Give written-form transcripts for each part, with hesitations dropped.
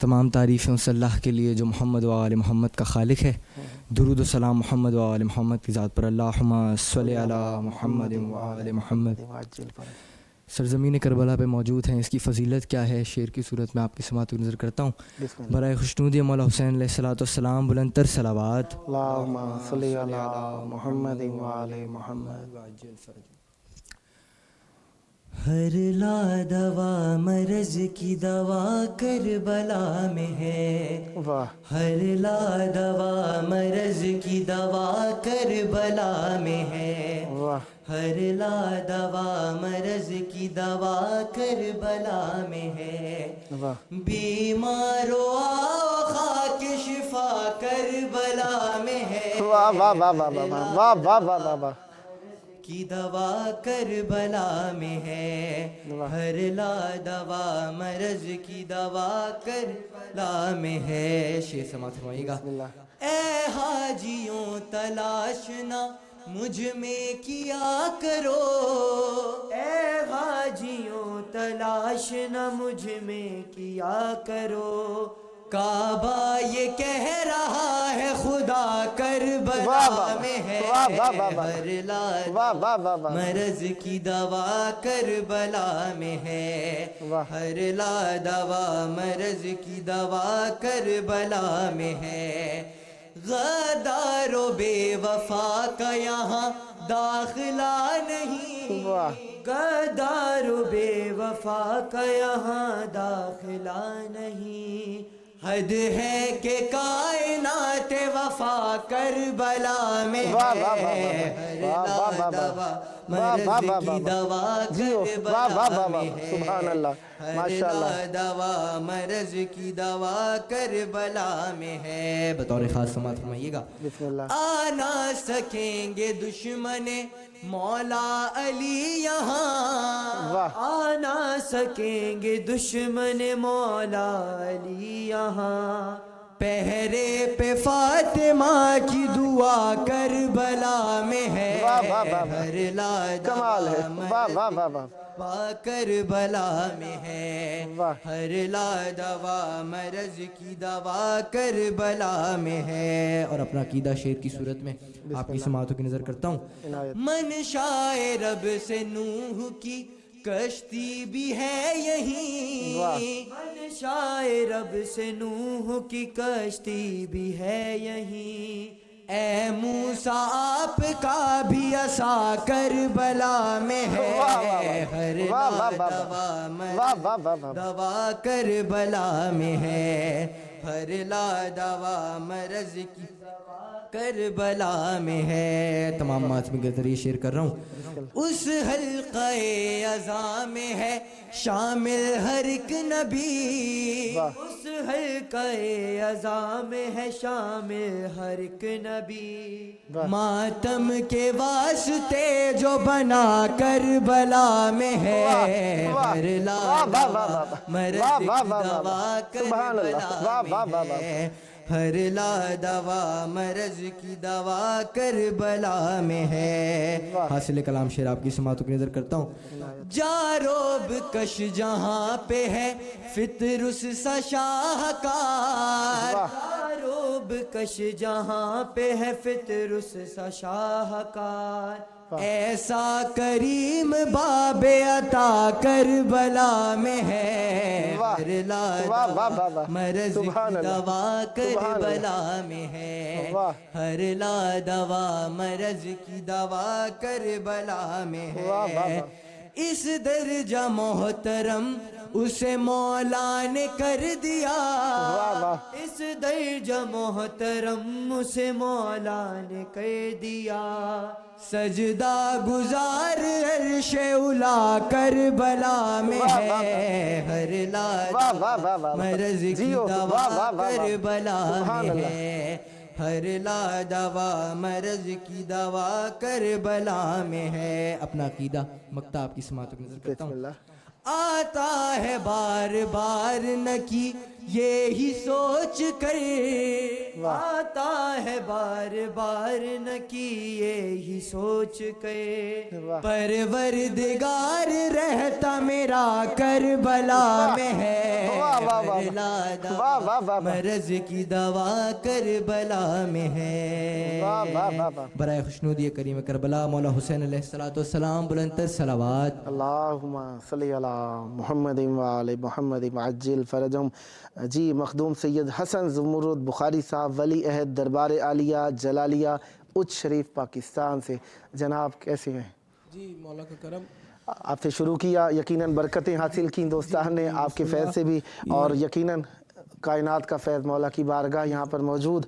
تمام تعریفیں اس اللہ کے لیے جو محمد و آل محمد کا خالق ہے. درود و سلام محمد و آل محمد کی ذات پر. اللہم صلی علی محمد و آل محمد. سرزمین کربلا پہ موجود ہیں. اس کی فضیلت کیا ہے شعر کی صورت میں آپ کی سماعت کو نظر کرتا ہوں. برائے خوشنودی مولا حسین علیہ الصلوۃ والسلام بلند تر صلوات. اللہم صلی علی محمد و آل محمد. ہر لا دوا مرض کی دوا کربلا میں ہے. واہ ہر لا دوا مرض کی دوا کربلا میں ہے. واہ ہر لا دوا مرض کی دوا کربلا میں ہے. واہ بیمارو آؤ خاک شفا کربلا میں ہے. واہ واہ واہ واہ واہ واہ واہ واہ واہ واہ. کی دوا کربلا میں ہے. ہر لا دوا مرض کی دوا کربلا میں ہے. شعر سماعت فرمائیے گا. اے حاجیوں تلاش نہ مجھ میں کیا کرو. اے حاجیوں تلاش نہ مجھ میں کیا کرو. کعبہ یہ کہہ رہا ہے خدا کربلا میں ہے. ہر لا مرض کی دوا کربلا میں ہے. ہر لا دوا مرض کی دوا کربلا میں ہے. غدار و بے وفا کا یہاں داخلہ نہیں. غدار و بے وفا کا یہاں داخلہ نہیں. حد ہے کہ کائنات وفا کربلا میں ہے. ہر لا دوا مرض کی دوا کربلا میں ہے. سبحان اللہ ہر لا دوا مرض کی دوا کربلا میں ہے. بطور خاص سماعت فرمائیے گا. بسم اللہ. آ نہ سکیں گے دشمن مولا علی یہاں. آ نہ سکیں گے دشمن مولا علی یہاں. پہرے پہ فاطمہ کی دعا کربلا میں ہے. ہر لا دوا مرض کربلا میں ہے. ہر لا دوا مرض کی دوا کربلا میں ہے. اور اپنا عقیدہ شعر کی صورت میں آپ کی سماعتوں کی نظر کرتا ہوں. منشائے رب سے نوح کی کشتی بھی ہے یہیں. منشائے رب سے نوح کی کشتی بھی ہے یہیں. اے موسیٰ آپ کا بھی عصا کربلا میں ہے. ہر لا دوا مرض دوا کربلا میں ہے. ہر لا دوا مرض کی کربلا میں ہے. تمام ماتمی کے ذریعے شیئر کر رہا ہوں. اس حلقہ اذاں میں ہے شامل ہر ایک نبی. اس حلقہ اذاں میں ہے شامل ہر ایک نبی. ماتم کے واسطے جو بنا کربلا میں ہے. ہر لا دوا مرض کی دوا کربلا میں ہے. ہر لا دوا مرض کی دوا کربلا میں ہے. حاصل کلام شعر آپ کی سماعتوں کی نظر کرتا ہوں. جاروب کش جہاں پہ ہے فطر اس سا شاہکار. جاروب کش جہاں پہ ہے فطر اس سا شاہکار. ایسا کریم باب عطا کربلا میں ہے. ہر لا دوا مرض کی دوا کربلا میں ہے. ہر لا دوا مرض کی دوا کربلا میں ہے. اس درجہ محترم اسے مولا نے کر دیا. اس درجہ محترم اسے مولا نے کر دیا. سجدہ گزار عرش اولا کربلا میں ہے. ہر لا مرض کی دوا کربلا میں ہے. ہر لا دوا مرض کی دوا کربلا میں ہے. اپنا عقیدہ مقطع آپ کی سماعتوں کی نظر کرتا ہوں. آتا ہے بار بار نکی یہی سوچ کر. آتا ہے بار بار نکی یہی سوچ کر. پروردگار رہتا میرا کربلا میں ہے. واہ واہ واہ واہ واہ مرض کی دوا کربلا میں ہے. واہ واہ واہ واہ. برائے خوشنودی کریم کربلا مولا حسین علیہ السلام بلند تر صلوات. اللہم صلی علی محمد وآل محمد وعجل فرجہم. جی مخدوم سید حسن زمرد بخاری صاحب ولی عہد دربار عالیہ جلالیہ اچ شریف پاکستان سے. جناب کیسے ہیں؟ جی مولا کا کرم. آپ سے شروع کیا، یقیناً برکتیں حاصل کی دوستان نے آپ کے فیض سے بھی، اور یقیناً کائنات کا فیض مولا کی بارگاہ یہاں پر موجود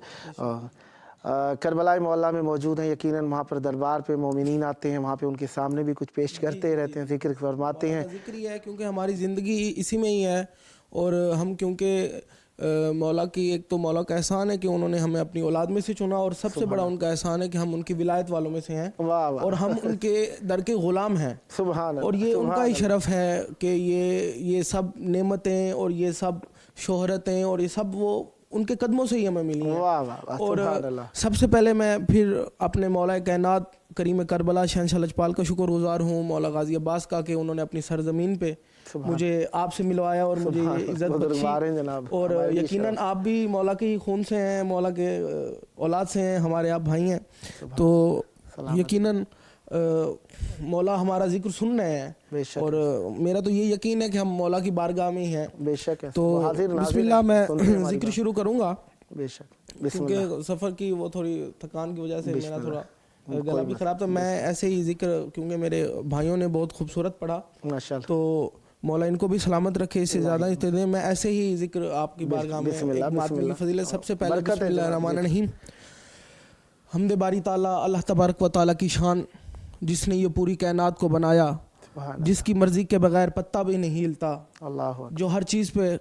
کربلا مولا میں موجود ہیں. یقیناً وہاں پر دربار پہ مومنین آتے ہیں، وہاں پہ ان کے سامنے بھی کچھ پیش کرتے رہتے ہیں، ذکر فرماتے ہیں. ذکر ہی ہے کیونکہ ہماری زندگی اسی میں ہی ہے، اور ہم کیونکہ مولا کی ایک تو مولا کا احسان ہے کہ انہوں نے ہمیں اپنی اولاد میں سے چنا، اور سب سے بڑا ان کا احسان ہے کہ ہم ان کی ولایت والوں میں سے ہیں، واہ واہ. اور ہم ان کے در کے غلام ہیں. سبحان اللہ. اور یہ ان کا ہی شرف ہے کہ یہ سب نعمتیں اور یہ سب شہرتیں اور یہ سب وہ ان کے قدموں سے ہی ہمیں ملی ہیں. واہ واہ واہ. اور سبحان اللہ. سب سے پہلے میں پھر اپنے مولا کائنات کریم کربلا شہنشاہ لجپال کا شکر گزار ہوں، مولا غازی عباس کا، کہ انہوں نے اپنی سرزمین پہ مجھے آپ سے ملوایا اور مجھے یہ عزت بخشی. اور یقیناً آپ بھی مولا کے ہی خون سے ہیں، مولا کے اولاد سے ہیں، ہمارے آپ بھائی ہیں. تو یقیناً مولا ہمارا ذکر سن رہے ہیں، اور میرا تو یہ یقین ہے کہ ہم مولا کی بارگاہ میں ہی ہیں. بے شک. تو بسم اللہ میں ذکر شروع کروں گا، بے شک. کیونکہ سفر کی وہ تھوڑی تھکان کی وجہ سے میرا تھوڑا گلا بھی خراب تھا. میں ایسے ہی ذکر، کیونکہ میرے بھائیوں نے بہت خوبصورت پڑھا، ماشاءاللہ، تو مولا ان کو بھی سلامت رکھے، اس سے زیادہ دیں. میں ایسے ہی ذکر آپ کی بارگاہ میں کی فضیلت. سب سے پہلے بسم اللہ الرحمن الرحیم. حمد باری تعالیٰ اللہ تبارک و تعالیٰ کی شان، جس نے یہ پوری کائنات کو بنایا، جس کی مرضی کے بغیر پتہ بھی نہیں ہلتا، جو ہر چیز پہ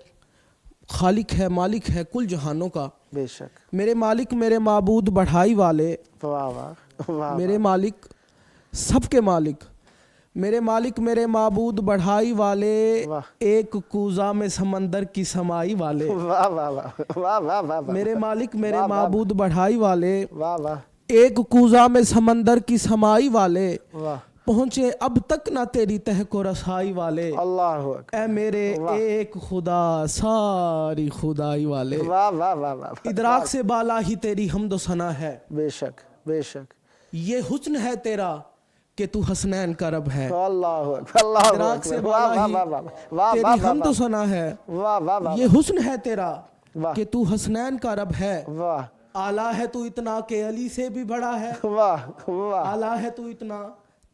خالق ہے، مالک ہے کل جہانوں کا. بے شک. میرے مالک میرے معبود بڑھائی والے، واہ واہ. میرے مالک سب کے مالک، میرے مالک میرے معبود بڑھائی والے، ایک کوزہ میں سمندر کی سمائی والے. واہ واہ واہ واہ واہ. میرے مالک میرے معبود بڑھائی والے، واہ واہ. ایک کوزہ میں سمندر کی سمائی والے، واہ. پہنچے اب تک نہ تیری تہ کو رسائی والے. اللہ اے میرے ایک خدا ساری خدائی والے. واہ واہ واہ واہ. ادراک سے بالا ہی تیری حمد و ثنا ہے. بے شک بے شک. یہ حسن ہے تیرا کہ تو حسنین کا رب ہے. اللہ اللہ. ادراک سے بالا ہی تیری حمد و ثنا ہے. واہ واہ واہ. یہ حسن ہے تیرا کہ تو حسنین کا رب ہے. واہ. اعلیٰ ہے تو اتنا کہ علی سے بھی بڑا ہے. واہ واہ. اعلیٰ ہے تو اتنا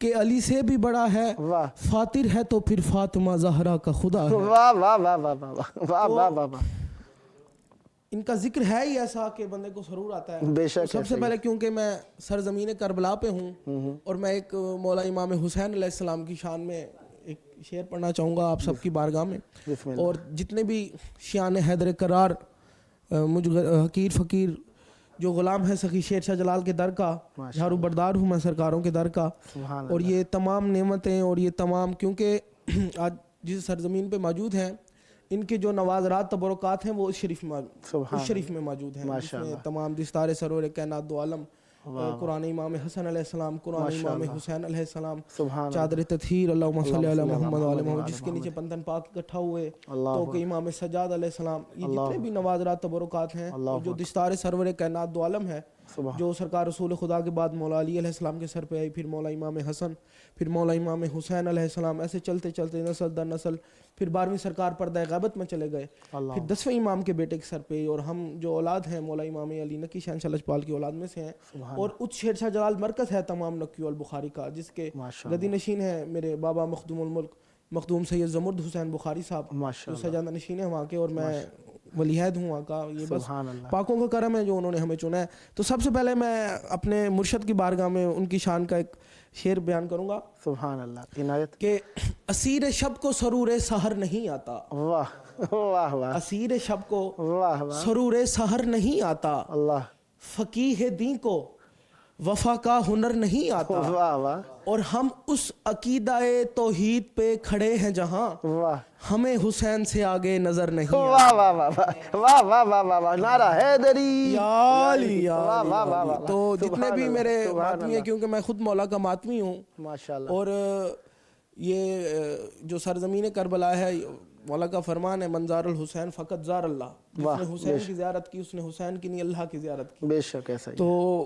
کہ علی سے بھی بڑا ہے. واہ. فاطر ہے تو پھر فاطمہ زہرا کا خدا ہے. واہ واہ واہ واہ واہ واہ واہ واہ. ان کا ذکر ہے ہی ایسا کہ بندے کو سرور آتا ہے. بے شک. سب سے پہلے کیونکہ میں سرزمین کربلا پہ ہوں، اور میں ایک مولا امام حسین علیہ السلام کی شان میں ایک شعر پڑھنا چاہوں گا آپ سب کی بارگاہ میں. اور جتنے بھی شیعان حیدر کرار، مجھ حقیر فقیر جو غلام ہے سخی شیر شاہ جلال کے در کا، جھاڑو بردار ہوں میں سرکاروں کے در کا. اور یہ تمام نعمتیں اور یہ تمام، کیونکہ آج جس سرزمین پہ موجود ہیں، ان کے جو نوازرات تبرکات ہیں وہ اس شریف میں موجود ہیں، جس میں تمام دستار سرور کائنات دو عالم، قرآن امام حسن علیہ السلام، قرآن امام حسین علیہ السلام، چادر تطہیر اللہم صلی علی محمد و آل محمد، جس کے نیچے پنتن پاک اکٹھا ہوئے، تو کہ امام سجاد علیہ السلام. یہ جتنے بھی نوازرات تبرکات ہیں، جو دستار سرور کائنات دو عالم ہے، جو سرکار رسول خدا کے بعد مولا علی علیہ السلام کے سر پہ آئی، پھر مولا امام حسن، پھر مولا امام حسین علیہ السلام، ایسے چلتے چلتے نسل در نسل، پھر 12ویں سرکار پردہ غیبت میں چلے گئے، پھر 10ویں امام کے بیٹے کے سر پہ. اور ہم جو اولاد ہیں مولا امام علی نقی شہنشاہ لجپال کی اولاد میں سے ہیں. اور اچ شیر شاہ جلال مرکز ہے تمام نقی البخاری کا، جس کے گدی نشین ہیں میرے بابا مخدوم الملک مخدوم سید زمرد حسین بخاری صاحب، جو سجادہ نشین ہیں وہاں کے، اور میں ولی عہد ہوں وہاں کا. یہ بس پاکوں کا کرم ہے جو انہوں نے ہمیں چنا ہے. تو سب سے پہلے میں اپنے مرشد کی بارگاہ میں ان کی شان کا ایک شعر بیان کروں گا. سبحان اللہ. عنایت. کہ اسیر شب کو سرور سحر نہیں آتا. واہ واہ واہ. اسیر شب کو واہ واہ. سرور سحر نہیں آتا. اللہ. فقیہ دین کو وفا کا ہنر نہیں آتا. واہ واہ. اور ہم اس عقیدہ توحید پہ کھڑے ہیں جہاں ہمیں حسین سے آگے نظر نہیں. واہ واہ واہ واہ واہ واہ واہ واہ. نعرہ حیدری. یا علی یا علی. تو جتنے بھی میرے ماتمی ہیں، کیونکہ میں خود مولا کا ماتمی ہوں، ماشاءاللہ، اور یہ جو سرزمین کربلا ہے مولا کا فرمان ہے منظار الحسین فقط زار اللہ، جس نے حسین کی زیارت کی اس نے حسین کی نہیں اللہ کی زیارت کی. بے شک ایسا ہی. تو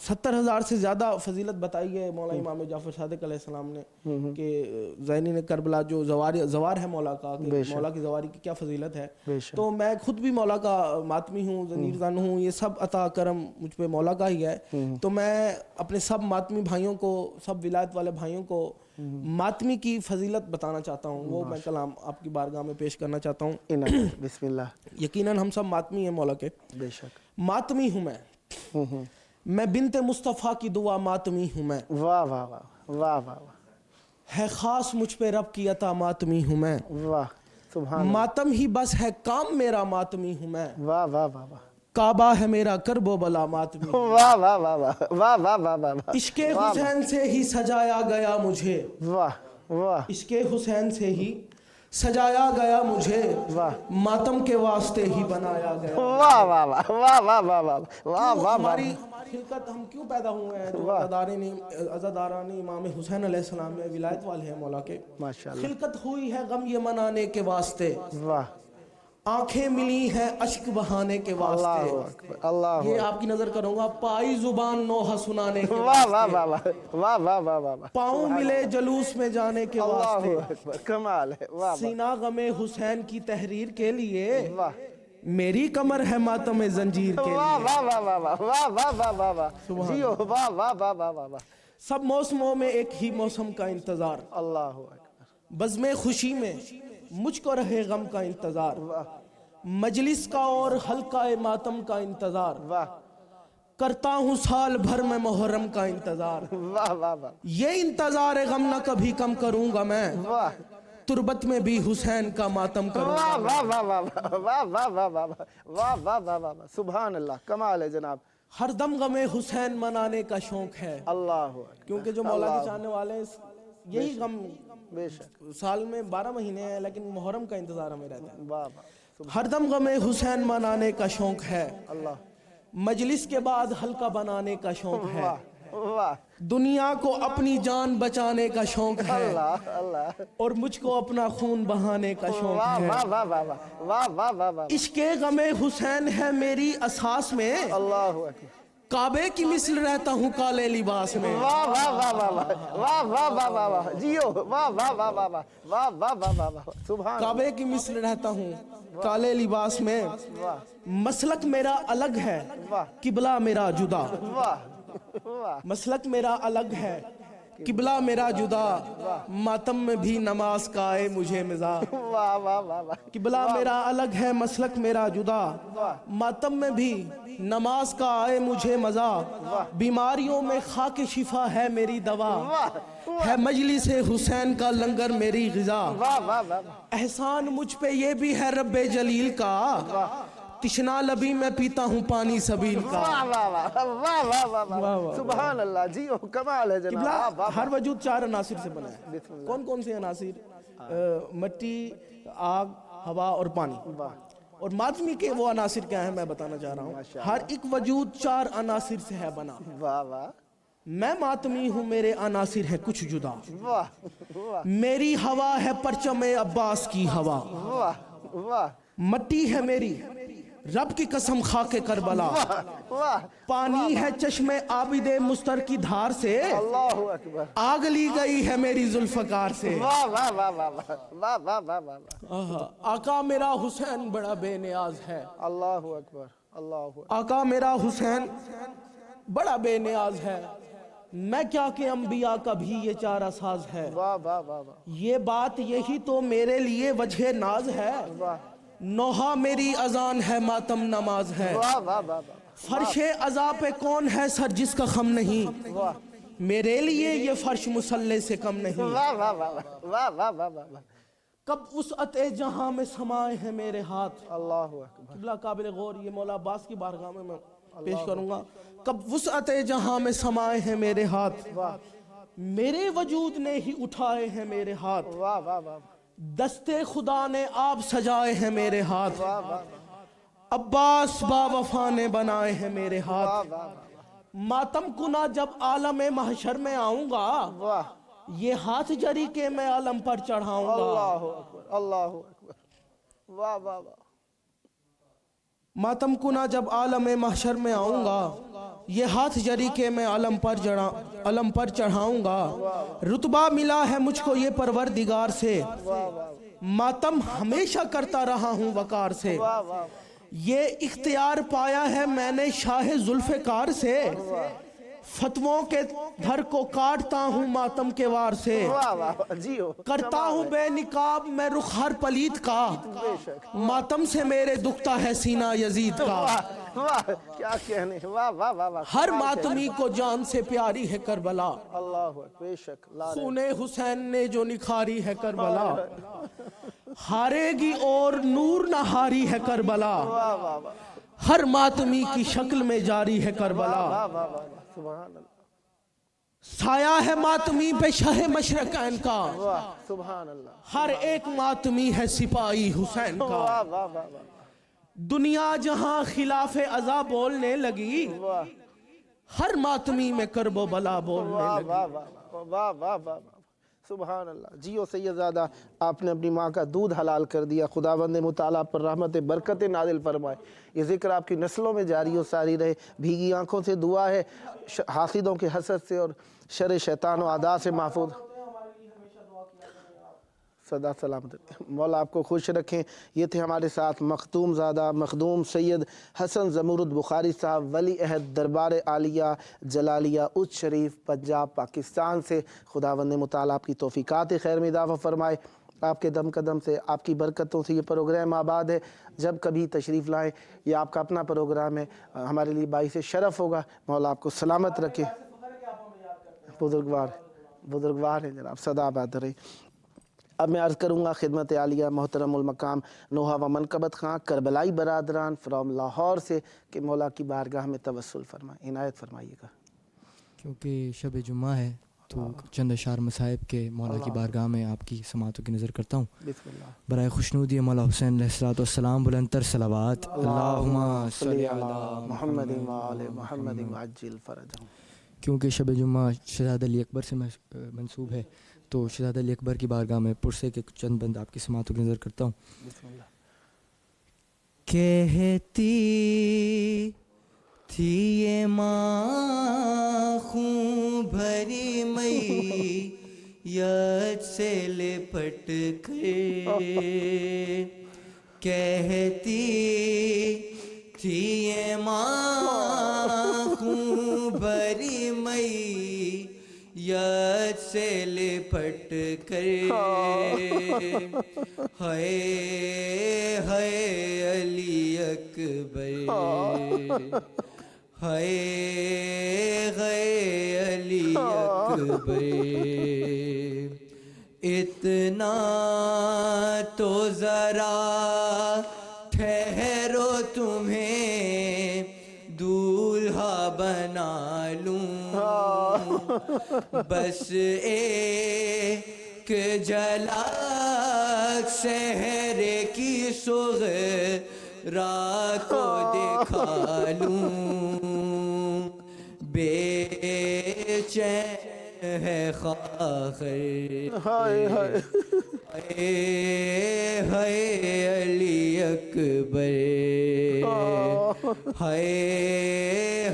70,000 سے زیادہ فضیلت بتائی ہے مولا امام جعفر صادق علیہ السلام نے کہ زینین کربلا جو زوار ہے مولا کا، کہ مولا کی زواری کی کیا فضیلت ہے. تو میں خود بھی مولا کا ماتمی ہوں، ضمیر زن ہوں، یہ سب عطا کرم مجھ پہ مولا کا ہی ہے. تو میں اپنے سب ماتمی بھائیوں کو، سب ولایت والے بھائیوں کو ماتمی کی فضیلت بتانا چاہتا ہوں، وہ میں کلام آپ کی بارگاہ میں پیش کرنا چاہتا ہوں. بسم اللہ. یقیناً ہم سب ماتمی ہیں مولا کے. بے شک. ماتمی ہوں میں بنت مصطفیٰ کی دعا ماتمی ہوں میں. واہ واہ واہ واہ واہ. ہے خاص مجھ پہ رب کی عطا ماتمی ہوں میں. واہ سبحان. ماتم ہی بس ہے کام میرا ماتمی ہوں میں. واہ واہ واہ واہ. کعبہ ہے میرا کرب و بلا ماتمی. واہ واہ واہ واہ واہ واہ واہ واہ. عشق حسین سے ہی سجایا گیا مجھے. واہ واہ. عشق حسین سے ہی سجایا گیا مجھے، ماتم کے واسطے ہی بنایا گیا. واہ واہ واہ واہ واہ واہ واہ واہ واہ. ہماری خلقت ہم کیوں پیدا ہوئے ہیں؟ جو عزاداران امام حسین علیہ السلام میں ولایت والے ہیں مولا کے، ماشاءاللہ. خلقت ہوئی ہے غم یہ منانے کے واسطے، واہ. آنکھیں ملی ہیں اشک بہانے کے واسطے. اللہ. یہ آپ کی نظر کروں گا، پائی زبان نوحہ سنانے کے واہ واہ واہ واہ واہ واہ واہ واہ. پاؤں ملے جلوس میں جانے کے واسطے. اللہ اکبر. کمال ہے. واہ. سینہ غم حسین کی تحریر کے لیے میری کمر ہے ماتم زنجیر کے لیے. واہ واہ واہ واہ واہ واہ واہ واہ واہ واہ. جیو. واہ واہ واہ واہ واہ واہ. سب موسموں میں ایک ہی موسم کا انتظار، اللہ اکبر. بزم خوشی میں مجھ کو رہے غم کا انتظار، مجلس کا اور حلقہ ماتم کا انتظار، کرتا ہوں سال بھر میں محرم کا انتظار. واہ واہ واہ. یہ انتظار غم نہ کبھی کم کروں گا میں، واہ تربت میں بھی حسین کا ماتم کروں گا. واہ واہ واہ واہ واہ واہ واہ واہ واہ واہ واہ واہ. سبحان اللہ. کمال ہے جناب. ہر دم غم حسین منانے کا شوق ہے، اللہ اکبر. کیونکہ جو مولا کے چاہنے والے ہیں یہی غم بے شک. سال میں 12 مہینے ہیں، لیکن محرم کا انتظار ہمیں رہتا ہے. واہ واہ. ہر دم غم حسین منانے کا شوق ہے، اللہ. مجلس کے بعد حلقہ بنانے کا شوق ہے، واہ. دنیا کو اپنی جان بچانے کا شوق ہے، اللہ اللہ. اور مجھ کو اپنا خون بہانے کا شوق واہ ہے. واہ واہ واہ واہ واہ واہ واہ. عشق غم حسین ہے میری اساس میں، اللہ اکبر. کعبے کی مثل رہتا ہوں کالے لباس میں. واہ واہ واہ واہ واہ واہ واہ واہ واہ. جیو. واہ واہ واہ واہ واہ واہ واہ واہ واہ. سبحان. کعبے کی مثل رہتا ہوں کالے لباس میں، مسلک میرا الگ ہے قبلہ میرا جدا. مسلک میرا الگ ہے قبلہ میرا جدا، ماتم میں بھی نماز کا آئے مجھے مزاح. واہ واہ واہ واہ. قبلہ میرا الگ ہے مسلک میرا جدا، ماتم میں بھی نماز کا آئے مجھے مزہ. بیماریوں میں خاک شفا ہے میری دوا، ہے مجلس حسین کا لنگر میری غذا. احسان مجھ پہ یہ بھی ہے رب جلیل کا، تشنا لبی میں پیتا ہوں پانی سبیل کا. سبحان اللہ. جی کمال ہے جناب. ہر وجود 4 عناصر سے بنا ہے. کون کون سے عناصر؟ مٹی، آگ، ہوا اور پانی. اور ماتمی کے وہ عناصر کیا ہیں میں بتانا چاہ رہا ہوں. ہر ایک وجود 4 عناصر سے ہے بنا. واہ واہ. میں ماتمی ہوں میرے عناصر ہے کچھ جدا. واہ میری ہوا ہے پرچم عباس کی ہوا. واہ واہ. مٹی ہے میری رب کی قسم خاک کربلا، پانی ہے چشم عابد مستر کی دھار سے، اللہ اکبر. آگ لی گئی ہے میری ذوالفقار سے. واہ واہ واہ واہ واہ واہ واہ واہ. آقا میرا حسین بڑا بے نیاز ہے. اللہ اکبر. اللہ. آقا میرا حسین بڑا بے نیاز ہے، میں کیا کہ انبیاء کا بھی یہ چارہ ساز ہے. واہ واہ واہ واہ. یہ بات یہی تو میرے لیے وجہ ناز ہے، نوحہ میری اذان ہے ماتم نماز ہے. واہ واہ واہ. فرش عزا پہ کون ہے سر جس کا خم نہیں، میرے لیے یہ فرش مسلح سے کم نہیں. واہ واہ واہ واہ واہ واہ. کب وسعت جہاں میں سمائے ہیں میرے ہاتھ. اللہ اکبر. قبلہ قابل غور یہ مولا عباس کی بارگاہ میں پیش کروں گا. کب وسعت جہاں میں سمائے ہیں میرے ہاتھ، میرے وجود نے ہی اٹھائے ہیں میرے ہاتھ. واہ واہ واہ. دستے خدا نے آپ سجائے ہیں میرے ہاتھ، عباس با وفا نے بنائے ہیں میرے ہاتھ. ماتم کنا جب عالم محشر میں آؤں گا، یہ ہاتھ جری کے میں علم پر چڑھاؤں گا. اللہ اکبر اللہ اکبر. واہ واہ واہ. ماتم کنا جب عالم محشر میں آؤں گا یہ ہاتھ جری کے میں علم پر چڑھاؤں گا. رتبہ ملا ہے مجھ کو یہ پروردگار سے ماتم ہمیشہ کرتا رہا ہوں وقار سے. یہ اختیار پایا ہے میں نے شاہ ذوالفقار سے فتووں کے دھر کو کاٹتا ہوں ماتم کے وار سے. کرتا ہوں بے نقاب میں رخ ہر پلید کا ماتم سے میرے دکھتا ہے سینہ یزید کا. کیا کہنے. واہ واہ واہ. ہر ماتمی کو جان سے پیاری ہے کربلا اللہ بے شک. خون حسین نے جو نکھاری ہے کربلا ہارے گی اور نور نہ ہاری ہے کربلا. ہر ماتمی کی شکل میں جاری ہے کربلا. سبحان اللہ. سایہ ہے ماتمی پہ شاہ مشرقین کا سبحان اللہ. ہر ایک ماتمی ہے سپاہی حسین کا. دنیا جہاں خلاف ازا بولنے لگی ہر ماتمی میں کرب و بلا بولنے لگی. واہ واہ واہ. سبحان اللہ. جیو سیدزادہ آپ نے اپنی ماں کا دودھ حلال کر دیا. خداوند مطالعہ پر رحمت برکت نازل فرمائے. یہ ذکر آپ کی نسلوں میں جاری و ساری رہے. بھیگی آنکھوں سے دعا ہے حاسدوں کے حسد سے اور شر شیطان و اعداء سے محفوظ. صدا سلامت. مولا آپ کو خوش رکھیں. یہ تھے ہمارے ساتھ مختوم زادہ مخدوم سید حسن زمرد بخاری صاحب ولی عہد دربار عالیہ جلالیہ اچ شریف پنجاب پاکستان سے. خداوند مطالعہ آپ کی توفیقات خیر میں اضافہ فرمائے. آپ کے دم قدم سے آپ کی برکتوں سے یہ پروگرام آباد ہے. جب کبھی تشریف لائیں یہ آپ کا اپنا پروگرام ہے ہمارے لیے باعث شرف ہوگا. مولا آپ کو سلامت رکھے. بزرگوار ہیں جناب. سدا آباد رہے. اب میں عرض کروں گا خدمت عالیہ محترم المقام نوحہ و منقبت خان کربلائی برادران فرام لاہور سے کہ مولا کی بارگاہ میں توسل فرمائیں. عنایت فرمائیے گا. کیونکہ شب جمعہ ہے تو چند اشعار مصائب کے مولا کی بارگاہ میں آپ کی سماعتوں کی نظر کرتا ہوں. بسم اللہ. برائے خوشنودی مولا حسین علیہ السلام بلندتر صلوات. اللہم صلی علی محمد و آل محمد وعجل فرجہم. کیونکہ شب جمعہ شہزادہ علی اکبر سے منسوب ہے تو شہزادہ علی اکبر کی بارگاہ میں پرسے کے چند بند آپ کی سماعتوں کی نظر کرتا ہوں. بسم اللہ. کہتی تھی یہ ماں خون بھری میت سے لپٹ کر کہتی تھی یہ ماں خون بھری میت سے لپٹ کر ہائے ہائے علی اکبر ہائے ہائے علی اکبر. اتنا تو ذرا ٹھہرو تمہیں دولہا بنا لوں بس ایک جھلک سحرے کی صغرا کو دکھا لوں. بے چین ہے خاخر ہائے ہائے علی اکبر ہائے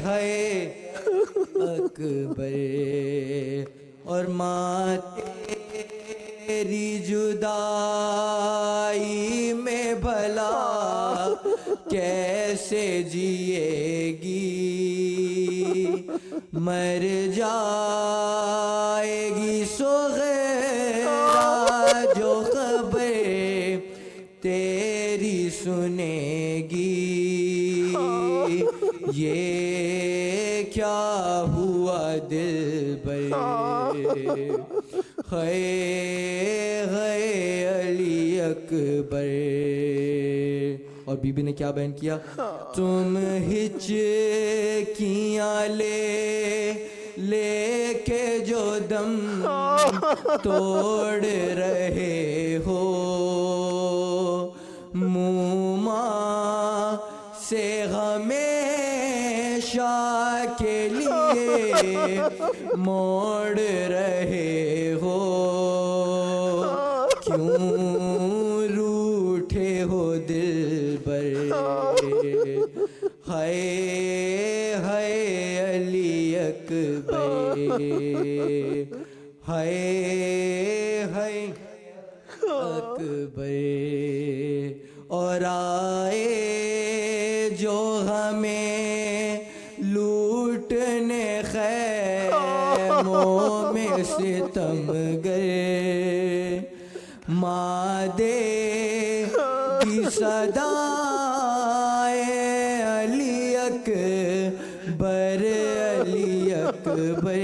ہائے اکبر. اور ماں تیری جدائی میں بھلا کیسے جیے گی مر جائے گی صغیرہ جو خبر تیری سنے گی. یہ کیا ہوا دل بر ہائے ہائے علی اکبر. اور بی بی نے کیا بیان کیا. تم ہچکیاں لے کے جو دم توڑ رہے ہو منہ ماں سے ہمیشہ کے لیے موڑ رہے ہو، کیوں روٹھے ہو دل بر، ہائے ہائے علی اکبر، ہائے ہائے اکبر، اور آئے جو ہمیں لوٹنے خیموں میں ستم گئے، مادے کی صدائے علی اکبر علی اکبر،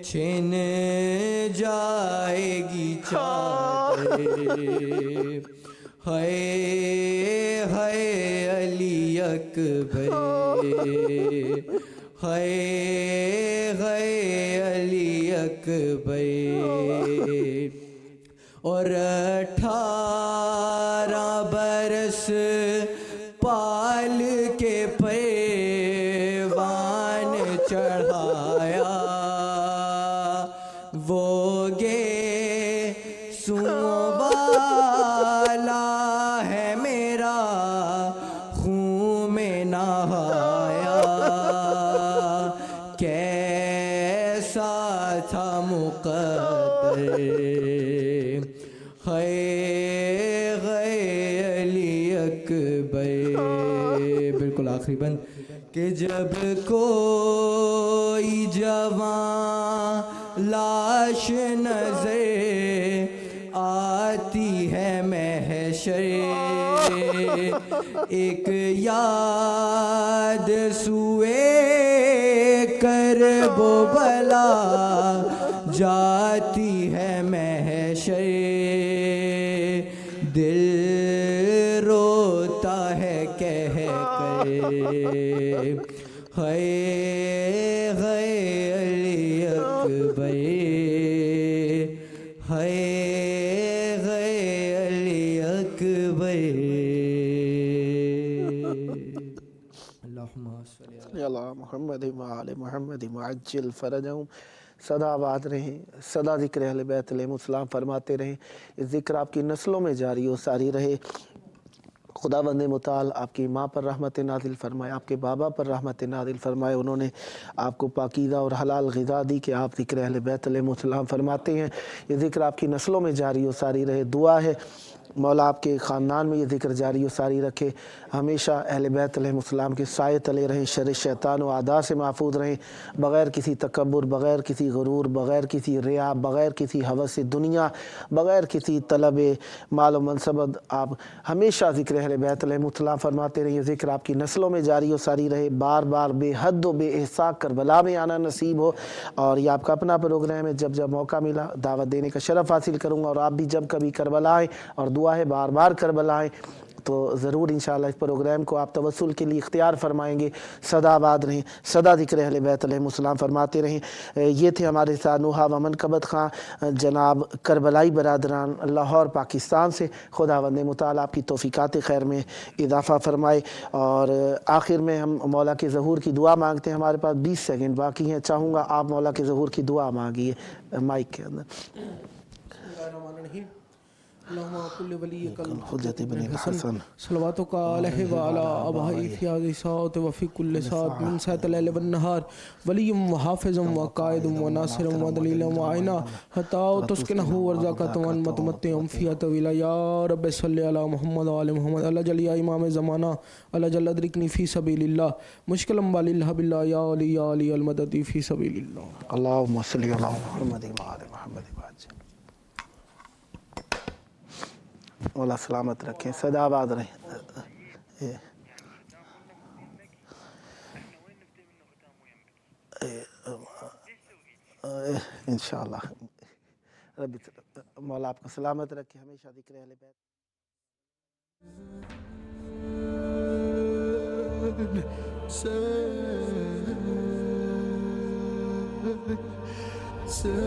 چھن جائے گی چادر، ہائے ہائے علی اکبر، ہائے ہائے علی اکبر، اور 18 برس پال کے پیوان چڑھایا، وہ گے سوں والا ہے میرا خون میں نہایا، کیسا تھا مقدر، ہائے ہائے علی اکبر۔ بالکل آخری بند کہ جب کوئی جوان لاش نظر آتی ہے محشر، ایک یاد سوئے کرب و بلا جاتی ہے محشر، دل روتا ہے کہہ کر، ہائے ہائے علی اکبر، ہائے ہائے علی اکبر۔ اللہم صلی علی محمد وآل محمد وعجل فرجہم۔ سدا آباد رہیں، سدا ذکر اہل بیت علیہ السلام فرماتے رہیں، یہ ذکر آپ کی نسلوں میں جاری و ساری رہے۔ خداوند متعال آپ کی ماں پر رحمت نازل فرمائے، آپ کے بابا پر رحمت نازل فرمائے، انہوں نے آپ کو پاکیزہ اور حلال غذا دی کہ آپ ذکر اہل بیت علیہ السلام فرماتے ہیں۔ یہ ذکر آپ کی نسلوں میں جاری و ساری رہے۔ دعا ہے مولا آپ کے خاندان میں یہ ذکر جاری و ساری رکھے، ہمیشہ اہل بیت علیہ السلام کے سائے تلے رہیں، شر شیطان و اعداء سے محفوظ رہیں، بغیر کسی تکبر، بغیر کسی غرور، بغیر کسی ریا، بغیر کسی ہوس دنیا، بغیر کسی طلب مال و منصب، آپ ہمیشہ ذکر اہل بیت علیہ السلام فرماتے رہیں۔ یہ ذکر آپ کی نسلوں میں جاری و ساری رہے، بار بار بے حد و بے احصاء کربلا میں آنا نصیب ہو، اور یہ آپ کا اپنا پروگرام ہے، جب جب موقع ملا دعوت دینے کا شرف حاصل کروں گا، اور آپ بھی جب کبھی کربلا آئیں، اور دعا ہے بار بار کربلا آئیں تو ضرور انشاءاللہ اس پروگرام کو آپ توسل کے لیے اختیار فرمائیں گے۔ سدا آباد رہیں، سدا ذکر اہل بیت علیہ السلام فرماتے رہیں۔ یہ تھے ہمارے ساتھ نوحہ و منقبت خان جناب کربلائی برادران لاہور پاکستان سے۔ خداوند متعال آپ کی توفیقات خیر میں اضافہ فرمائے، اور آخر میں ہم مولا کے ظہور کی دعا مانگتے ہیں۔ ہمارے پاس 20 سیکنڈ باقی ہیں، چاہوں گا آپ مولا کے ظہور کی دعا مانگیے مائک کے اندر۔ بسم اللہ الرحمن الرحیم۔ اللہم کل ولیک الحجت ابن الحسن صلواتک علیہ وعلی آبائہ فی ہذہ الساعۃ وفی کل ساعۃ من ساعۃ اللیل والنہار، ولی وحافظ وقائد وناصر ودلیل وعینا حتی تسکنہ ورزاقہ ومتمتع فیہا طویلا۔ یا رب صلی علی محمد وعلی محمد۔ اللہ جل یا امام زمانہ، اللہ جل ادرکنی فی سبیل اللہ، مشکل امبال اللہ باللہ، یا علی یا علی المدد فی سبیل اللہ۔ اللہم صلی علی محمد وعلی محمد۔ مولا سلامت رکھیں، سدا آباد رہیں۔ انشاءاللہ رب مولا آپ کو سلامت رکھے، ہمیشہ ذکر اہل بیت۔ سے